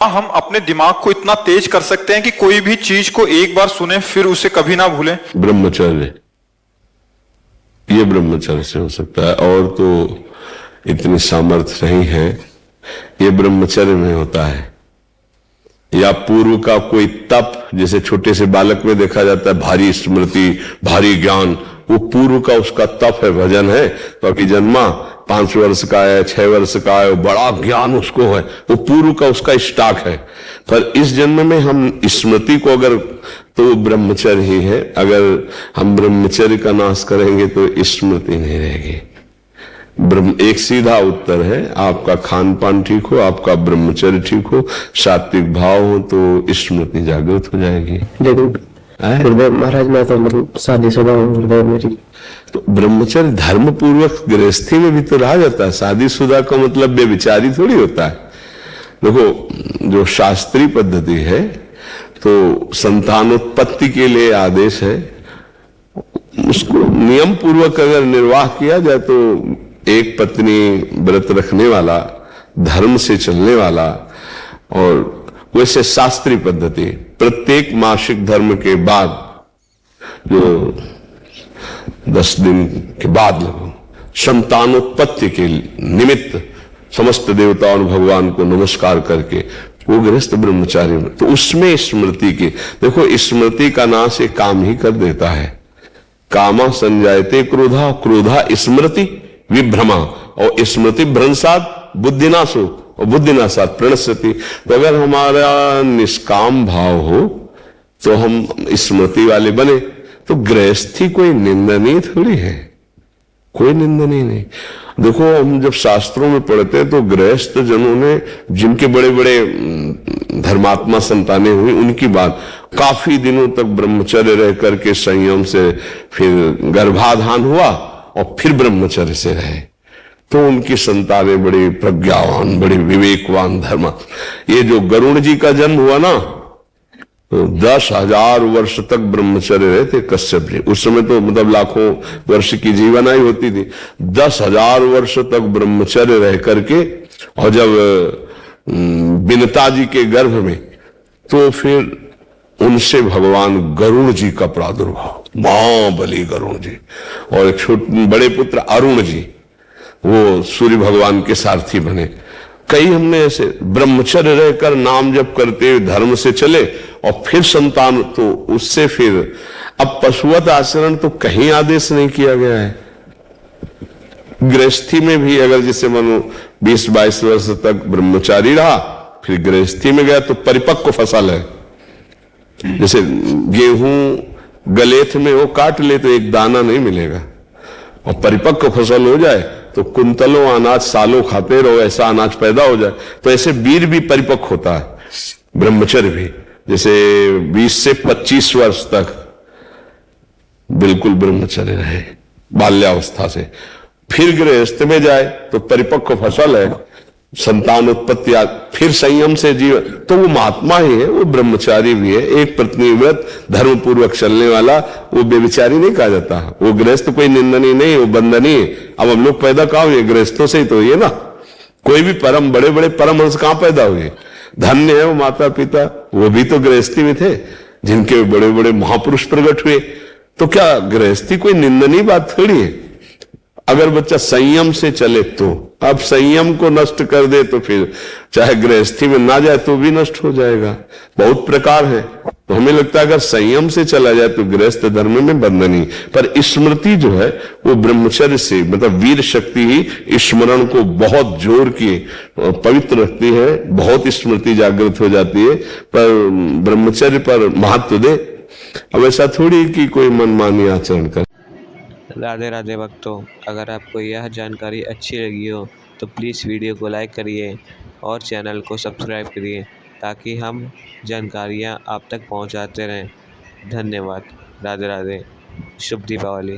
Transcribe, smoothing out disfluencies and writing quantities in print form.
हम अपने दिमाग को इतना तेज कर सकते हैं कि कोई भी चीज को एक बार सुने फिर उसे कभी ना भूलें। ब्रह्मचर्य, ये ब्रह्मचर्य से हो सकता है, और तो इतनी सामर्थ्य नहीं है। ये ब्रह्मचर्य में होता है, या पूर्व का कोई तप, जैसे छोटे से बालक में देखा जाता है भारी स्मृति, भारी ज्ञान, वो पूर्व का उसका तप है, भजन है। तो अभी जन्मा 5 वर्ष का है, 6 वर्ष का है, बड़ा ज्ञान उसको है, वो पूर्व का उसका स्टॉक है। पर इस जन्म में हम स्मृति को अगर, तो ब्रह्मचर्य ही है। अगर हम ब्रह्मचर्य का नाश करेंगे तो स्मृति नहीं रहेगी। एक सीधा उत्तर है, आपका खान पान ठीक हो, आपका ब्रह्मचर्य ठीक हो, सात्विक भाव हो, तो स्मृति जागृत हो जाएगी। लेकिन महाराज मैं तो मतलब शादीशुदा हूँ मेरी। तो ब्रह्मचर्य धर्म पूर्वक गृहस्थी में भी तो रहा जाता है। शादीशुदा का मतलब बेविचारी थोड़ी होता है। देखो, जो शास्त्रीय पद्धति है तो संतानोत्पत्ति के लिए आदेश है, उसको नियम पूर्वक अगर निर्वाह किया जाए तो एक पत्नी व्रत रखने वाला, धर्म से चलने वाला, और वैसे शास्त्रीय पद्धति प्रत्येक मासिक धर्म के बाद जो 10 दिन के बाद संतानोत्पत्ति के निमित्त समस्त देवताओं और भगवान को नमस्कार करके वो गृहस्थ ब्रह्मचारी में, तो उसमें स्मृति की, देखो स्मृति का नाश एक काम ही कर देता है। कामा संजायते क्रोधा, क्रोधा स्मृति विभ्रमा, और स्मृति भ्रंशात बुद्धिनाशो, और बुद्धिनाशात प्रणश्यति। तो अगर हमारा निष्काम भाव हो तो हम स्मृति वाले बने, तो गृहस्थी कोई निंदनीय थोड़ी है, कोई निंदनीय नहीं। देखो, हम जब शास्त्रों में पढ़ते हैं तो गृहस्थ जनों ने, जिनके बड़े बड़े धर्मात्मा संतानें हुई, उनकी बात, काफी दिनों तक ब्रह्मचर्य रह करके संयम से फिर गर्भाधान हुआ और फिर ब्रह्मचर्य से रहे, तो उनकी संतानें बड़ी प्रज्ञावान, बड़ी विवेकवान धर्म। ये जो गरुण जी का जन्म हुआ ना, तो 10,000 वर्ष तक ब्रह्मचर्य रहे थे कश्यप जी। उस समय तो मतलब लाखों वर्ष की जीवनाई होती थी। 10,000 वर्ष तक ब्रह्मचर्य रह करके, और जब विनता जी के गर्भ में, तो फिर उनसे भगवान गरुण जी का प्रादुर्भाव, महाबली गरुण जी, और एक छोटे बड़े पुत्र अरुण जी, वो सूर्य भगवान के सारथी बने। कई हमने ऐसे ब्रह्मचर्य रहकर नाम जप करते धर्म से चले, और फिर संतान, तो उससे फिर अब पशुवत आचरण तो कहीं आदेश नहीं किया गया है। गृहस्थी में भी अगर जैसे मानो 20-22 वर्ष तक ब्रह्मचारी रहा, फिर गृहस्थी में गया तो परिपक्व फसल है। जैसे गेहूं गलेथ में वो काट ले तो एक दाना नहीं मिलेगा, और परिपक्व फसल हो जाए तो कुंतलों अनाज सालों खाते रहो, ऐसा अनाज पैदा हो जाए। तो ऐसे वीर भी परिपक्व होता है, ब्रह्मचर्य भी। जैसे 20 से 25 वर्ष तक बिल्कुल ब्रह्मचर्य रहे बाल्यावस्था से, फिर गृहस्थ में जाए तो परिपक्व फसल है, संतान उत्पत्ति, फिर संयम से जीवन, तो वो महात्मा ही है, वो ब्रह्मचारी भी है। एक पत्नी व्रत धर्म पूर्वक चलने वाला, वो बेविचारी नहीं कहा जाता। वो गृहस्थ कोई निंदनीय नहीं, वो बंदनीय। अब हम लोग पैदा कहाँ हुए? गृहस्थों से ही तो ये ना। कोई भी परम बड़े बड़े परमहंस कहां पैदा हुए? धन्य है वो माता पिता, वो भी तो गृहस्थी में थे, जिनके बड़े बड़े महापुरुष प्रकट हुए। तो क्या गृहस्थी कोई निंदनीय बात थोड़ी है, अगर बच्चा संयम से चले तो। अब संयम को नष्ट कर दे तो फिर चाहे गृहस्थी में ना जाए तो भी नष्ट हो जाएगा। बहुत प्रकार है, तो हमें लगता है अगर संयम से चला जाए तो गृहस्थ धर्म में बंधनी। पर स्मृति जो है वो ब्रह्मचर्य से, मतलब वीर शक्ति ही स्मरण को बहुत जोर की पवित्र रखती है, बहुत स्मृति जागृत हो जाती है। पर ब्रह्मचर्य पर महत्व दे। अब ऐसा थोड़ी कि कोई मनमानी आचरण कर। राधे राधे भक्तों, अगर आपको यह जानकारी अच्छी लगी हो तो प्लीज़ वीडियो को लाइक करिए और चैनल को सब्सक्राइब करिए, ताकि हम जानकारियाँ आप तक पहुंचाते रहें। धन्यवाद। राधे राधे। शुभ दीपावली।